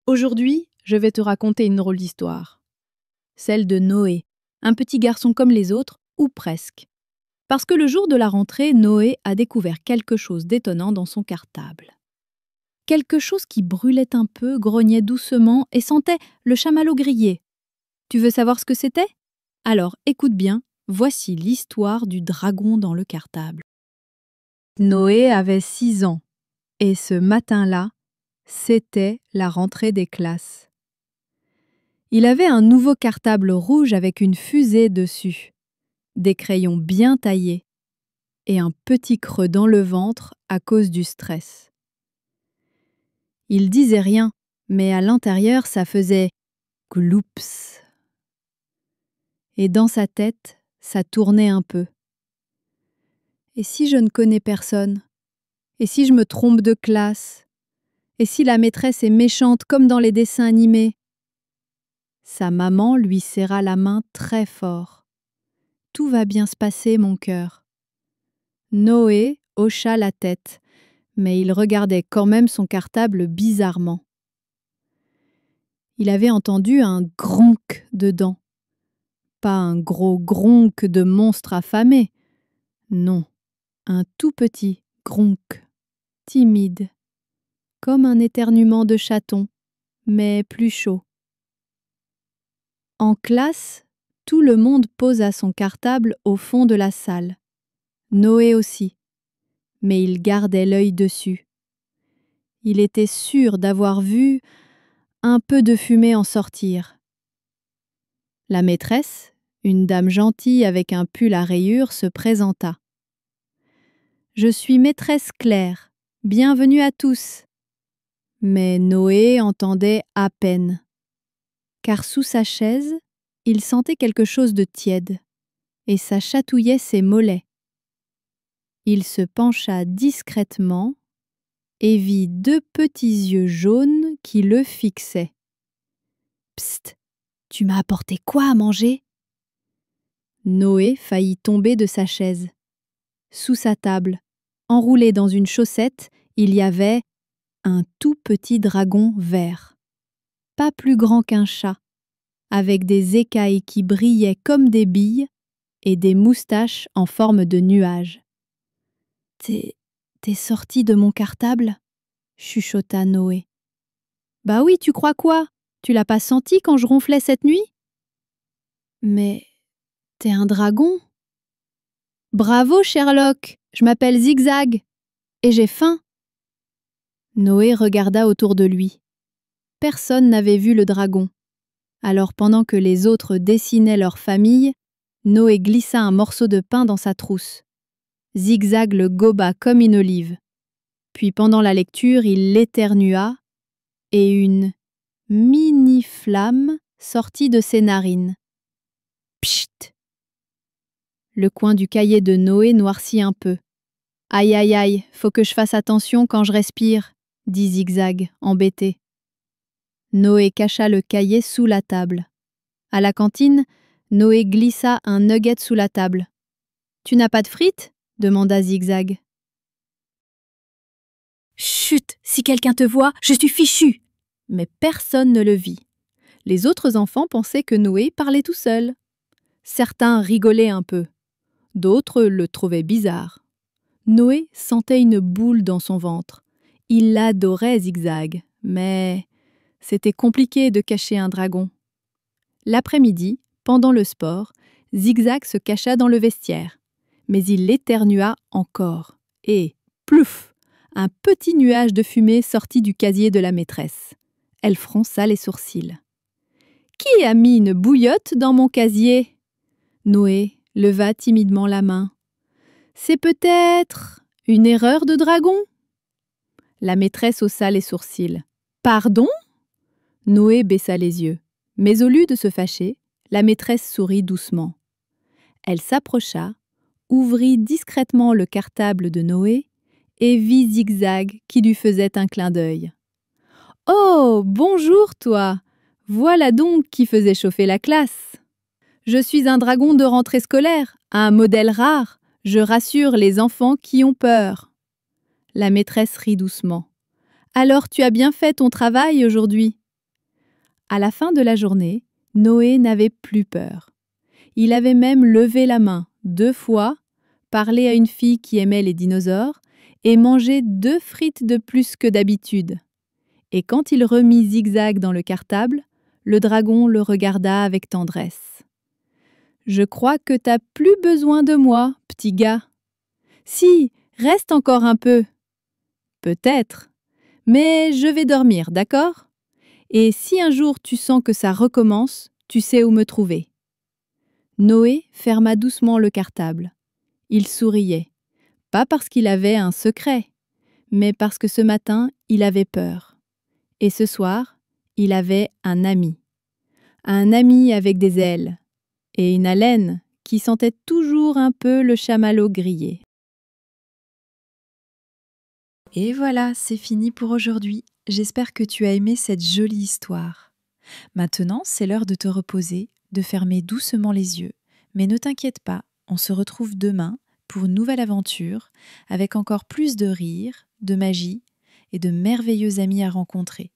Aujourd'hui, je vais te raconter une drôle d'histoire. Celle de Noé, un petit garçon comme les autres, ou presque. Parce que le jour de la rentrée, Noé a découvert quelque chose d'étonnant dans son cartable. Quelque chose qui brûlait un peu, grognait doucement et sentait le chamallow grillé. Tu veux savoir ce que c'était? Alors écoute bien, voici l'histoire du dragon dans le cartable. Noé avait 6 ans, et ce matin-là, c'était la rentrée des classes. Il avait un nouveau cartable rouge avec une fusée dessus, des crayons bien taillés et un petit creux dans le ventre à cause du stress. Il disait rien, mais à l'intérieur ça faisait gloups. Et dans sa tête, ça tournait un peu. Et si je ne connais personne? Et si je me trompe de classe? Et si la maîtresse est méchante comme dans les dessins animés? Sa maman lui serra la main très fort. Tout va bien se passer, mon cœur. Noé hocha la tête, mais il regardait quand même son cartable bizarrement. Il avait entendu un gronk dedans. Pas un gros gronk de monstre affamé. Non, un tout petit gronk, timide, comme un éternuement de chaton, mais plus chaud. En classe, tout le monde posa son cartable au fond de la salle. Noé aussi, mais il gardait l'œil dessus. Il était sûr d'avoir vu un peu de fumée en sortir. La maîtresse, une dame gentille avec un pull à rayures, se présenta. « Je suis maîtresse Claire, bienvenue à tous. » Mais Noé entendait à peine, car sous sa chaise, il sentait quelque chose de tiède, et ça chatouillait ses mollets. Il se pencha discrètement et vit 2 petits yeux jaunes qui le fixaient. « Psst, tu m'as apporté quoi à manger ?» Noé faillit tomber de sa chaise. Sous sa table, enroulé dans une chaussette, il y avait un tout petit dragon vert. Pas plus grand qu'un chat, avec des écailles qui brillaient comme des billes et des moustaches en forme de nuages. « T'es sorti de mon cartable ?» chuchota Noé. « Bah oui, tu crois quoi? Tu l'as pas senti quand je ronflais cette nuit? »« Mais t'es un dragon ?»« Bravo, Sherlock, je m'appelle Zigzag et j'ai faim. » Noé regarda autour de lui. Personne n'avait vu le dragon. Alors pendant que les autres dessinaient leur famille, Noé glissa un morceau de pain dans sa trousse. Zigzag le goba comme une olive. Puis pendant la lecture, il l'éternua et une mini-flamme sortit de ses narines. Pchit! Le coin du cahier de Noé noircit un peu. « Aïe aïe aïe, faut que je fasse attention quand je respire », dit Zigzag, embêté. Noé cacha le cahier sous la table. À la cantine, Noé glissa un nugget sous la table. « Tu n'as pas de frites ?» demanda Zigzag. « Chut, si quelqu'un te voit, je suis fichu !» Mais personne ne le vit. Les autres enfants pensaient que Noé parlait tout seul. Certains rigolaient un peu. D'autres le trouvaient bizarre. Noé sentait une boule dans son ventre. Il adorait Zigzag, mais c'était compliqué de cacher un dragon. L'après-midi, pendant le sport, Zigzag se cacha dans le vestiaire. Mais il éternua encore. Et, plouf, un petit nuage de fumée sortit du casier de la maîtresse. Elle fronça les sourcils. « Qui a mis une bouillotte dans mon casier ?» Noé leva timidement la main. « C'est peut-être une erreur de dragon ?» La maîtresse haussa les sourcils. « Pardon ?» Noé baissa les yeux. Mais au lieu de se fâcher, la maîtresse sourit doucement. Elle s'approcha, ouvrit discrètement le cartable de Noé et vit Zigzag qui lui faisait un clin d'œil. « Oh, bonjour toi! Voilà donc qui faisait chauffer la classe. Je suis un dragon de rentrée scolaire, un modèle rare. Je rassure les enfants qui ont peur. » La maîtresse rit doucement. « Alors tu as bien fait ton travail aujourd'hui. À la fin de la journée, Noé n'avait plus peur. Il avait même levé la main 2 fois, parlé à une fille qui aimait les dinosaures et mangé 2 frites de plus que d'habitude. Et quand il remit Zigzag dans le cartable, le dragon le regarda avec tendresse. « Je crois que t'as plus besoin de moi, petit gars. »« Si, reste encore un peu. »« Peut-être, mais je vais dormir, d'accord ? Et si un jour tu sens que ça recommence, tu sais où me trouver. » Noé ferma doucement le cartable. Il souriait, pas parce qu'il avait un secret, mais parce que ce matin, il avait peur. Et ce soir, il avait un ami avec des ailes, et une haleine qui sentait toujours un peu le chamallow grillé. Et voilà, c'est fini pour aujourd'hui. J'espère que tu as aimé cette jolie histoire. Maintenant, c'est l'heure de te reposer, de fermer doucement les yeux. Mais ne t'inquiète pas, on se retrouve demain pour une nouvelle aventure, avec encore plus de rire, de magie et de merveilleux amis à rencontrer.